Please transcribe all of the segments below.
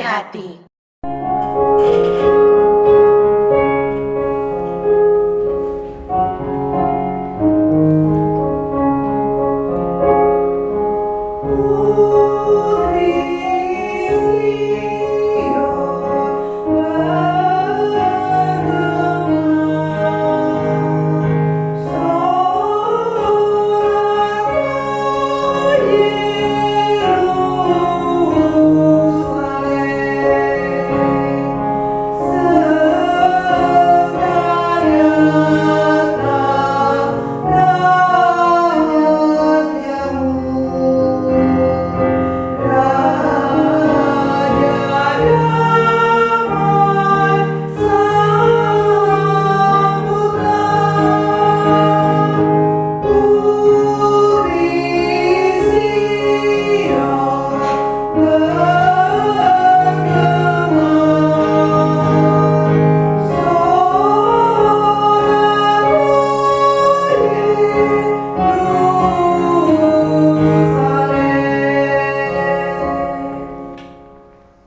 hati.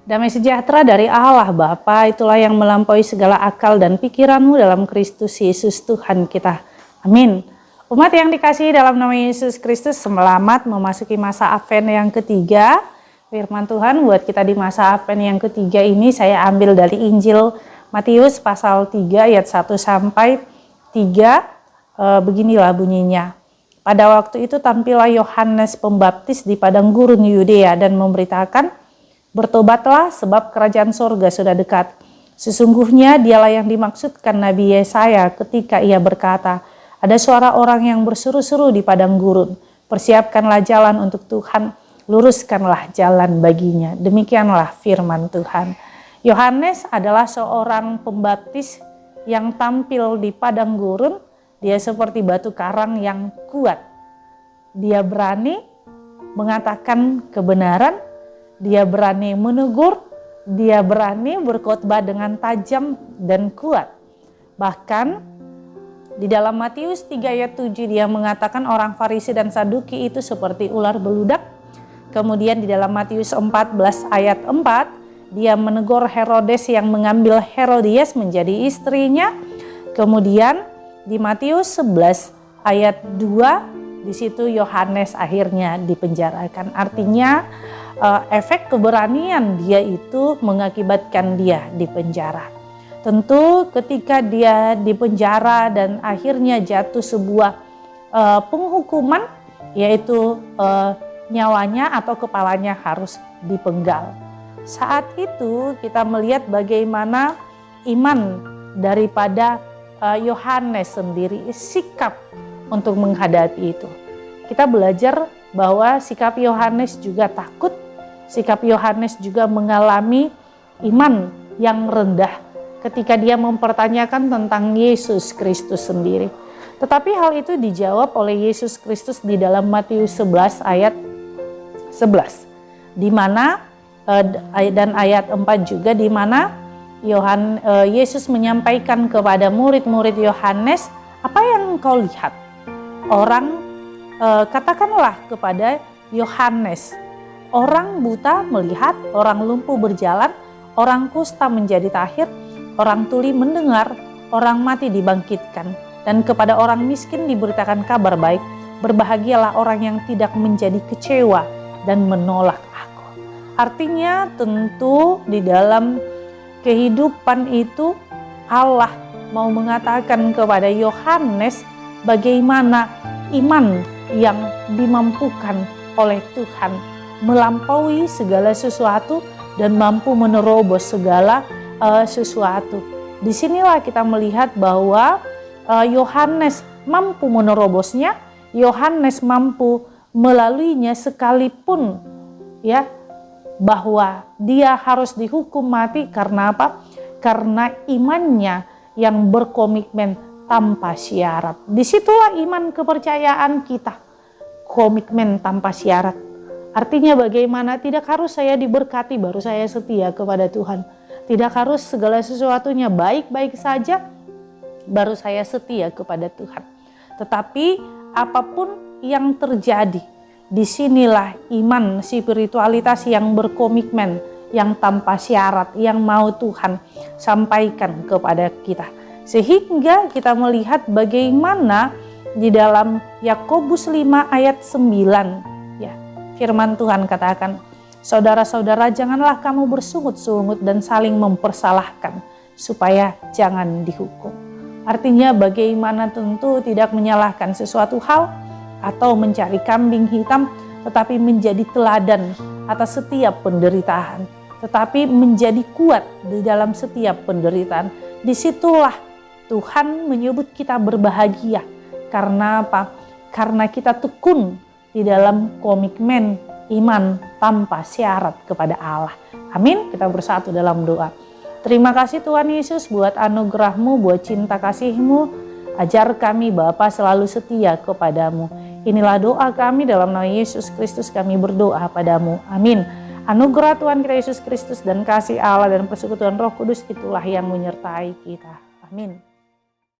Damai sejahtera dari Allah Bapa, itulah yang melampaui segala akal dan pikiranmu dalam Kristus Yesus Tuhan kita. Amin. Umat yang dikasihi dalam nama Yesus Kristus, selamat memasuki masa Advent yang ketiga. Firman Tuhan buat kita di masa Advent yang ketiga ini saya ambil dari Injil Matius pasal 3 ayat 1 sampai 3. Beginilah bunyinya. Pada waktu itu tampillah Yohanes Pembaptis di padang gurun Yudea dan memberitakan, "Bertobatlah sebab kerajaan sorga sudah dekat." Sesungguhnya dialah yang dimaksudkan Nabi Yesaya ketika ia berkata, "Ada suara orang yang berseru-seru di padang gurun, persiapkanlah jalan untuk Tuhan, luruskanlah jalan baginya." Demikianlah firman Tuhan. Yohanes adalah seorang pembaptis yang tampil di padang gurun. Dia seperti batu karang yang kuat. Dia berani mengatakan kebenaran, dia berani menegur, dia berani berkhotbah dengan tajam dan kuat. Bahkan di dalam Matius 3 ayat 7 dia mengatakan orang Farisi dan Saduki itu seperti ular beludak. Kemudian di dalam Matius 14 ayat 4 dia menegur Herodes yang mengambil Herodias menjadi istrinya. Kemudian di Matius 11 ayat 2 di situ Yohanes akhirnya dipenjarakan. Artinya efek keberanian dia itu mengakibatkan dia dipenjara. Tentu ketika dia dipenjara dan akhirnya jatuh sebuah penghukuman, yaitu nyawanya atau kepalanya harus dipenggal. Saat itu kita melihat bagaimana iman daripada Yohanes sendiri, sikap untuk menghadapi itu. Kita belajar bahwa sikap Yohanes juga takut. Sikap Yohanes juga mengalami iman yang rendah ketika dia mempertanyakan tentang Yesus Kristus sendiri. Tetapi hal itu dijawab oleh Yesus Kristus di dalam Matius 11 ayat 11. Di mana dan ayat 4 juga di mana Yesus menyampaikan kepada murid-murid Yohanes, "Apa yang engkau lihat? Katakanlah kepada Yohanes, orang buta melihat, orang lumpuh berjalan, orang kusta menjadi tahir, orang tuli mendengar, orang mati dibangkitkan, dan kepada orang miskin diberitakan kabar baik. Berbahagialah orang yang tidak menjadi kecewa dan menolak aku." Artinya tentu di dalam kehidupan itu Allah mau mengatakan kepada Yohanes bagaimana iman yang dimampukan oleh Tuhan melampaui segala sesuatu dan mampu menerobos segala sesuatu. Disinilah kita melihat bahwa Yohanes mampu menerobosnya, Yohanes mampu melaluinya sekalipun ya bahwa dia harus dihukum mati. Karena apa? Karena imannya yang berkomitmen tanpa syarat. Disitulah iman kepercayaan kita, komitmen tanpa syarat. Artinya bagaimana? Tidak harus saya diberkati baru saya setia kepada Tuhan. Tidak harus segala sesuatunya baik-baik saja baru saya setia kepada Tuhan. Tetapi apapun yang terjadi, disinilah iman spiritualitas yang berkomitmen, yang tanpa syarat, yang mau Tuhan sampaikan kepada kita. Sehingga kita melihat bagaimana di dalam Yakobus 5 ayat 9, ya, firman Tuhan katakan, saudara-saudara, janganlah kamu bersungut-sungut dan saling mempersalahkan, supaya jangan dihukum. Artinya bagaimana tentu tidak menyalahkan sesuatu hal atau mencari kambing hitam, tetapi menjadi teladan atas setiap penderitaan, tetapi menjadi kuat di dalam setiap penderitaan. Disitulah Tuhan menyebut kita berbahagia. Karena apa? Karena kita tekun di dalam komitmen iman tanpa syarat kepada Allah. Amin. Kita bersatu dalam doa. Terima kasih Tuhan Yesus buat anugerah-Mu, buat cinta kasih-Mu. Ajar kami Bapa selalu setia kepadamu. Inilah doa kami dalam nama Yesus Kristus, kami berdoa padamu. Amin. Anugerah Tuhan kita Yesus Kristus dan kasih Allah dan persekutuan Roh Kudus itulah yang menyertai kita. Amin.